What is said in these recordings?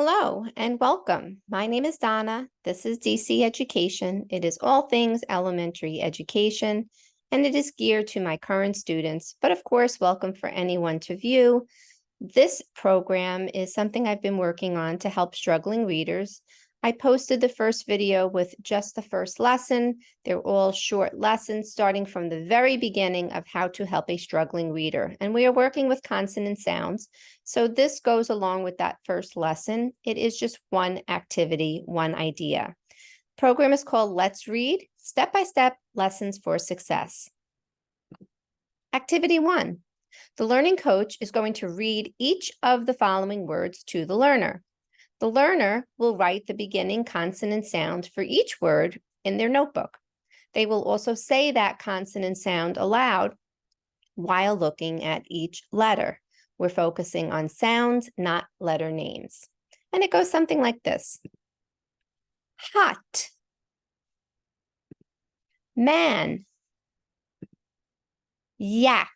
Hello and welcome. My name is Donna. This is DC Education. It is all things elementary education, and it is geared to my current students, but of course, welcome for anyone to view. This program is something I've been working on to help struggling readers. I posted the first video with just the first lesson. They're all short lessons starting from the very beginning of how to help a struggling reader. And we are working with consonant sounds. So this goes along with that first lesson. It is just one activity, one idea. Program is called Let's Read, Step-by-Step Lessons for Success. Activity 1. The learning coach is going to read each of the following words to the learner. The learner will write the beginning consonant sound for each word in their notebook. They will also say that consonant sound aloud while looking at each letter. We're focusing on sounds, not letter names. And it goes something like this. Hot. Man. Yak.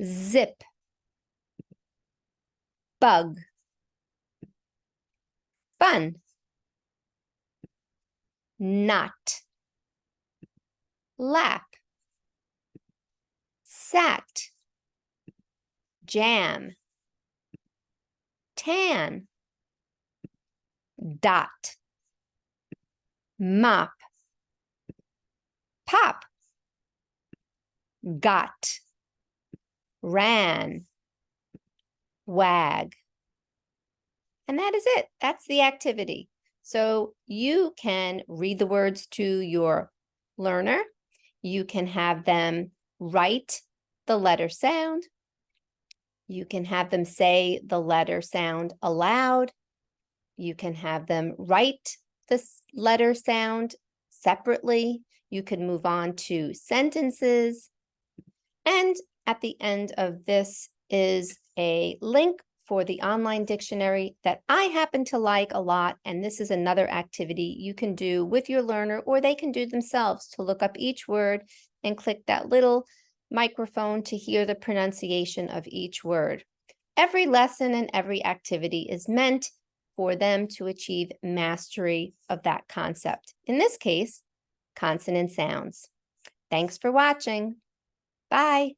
Zip. Bug. Fun. Not. Lap. Sat. Jam. Tan. Dot. Mop. Pop. Got. Ran. Wag. And that is it. That's the activity. So you can read the words to your learner. You can have them write the letter sound. You can have them say the letter sound aloud. You can have them write the letter sound separately. You can move on to sentences. And at the end of this is a link for the online dictionary that I happen to like a lot. And this is another activity you can do with your learner, or they can do themselves to look up each word and click that little microphone to hear the pronunciation of each word. Every lesson and every activity is meant for them to achieve mastery of that concept. In this case, consonant sounds. Thanks for watching. Bye.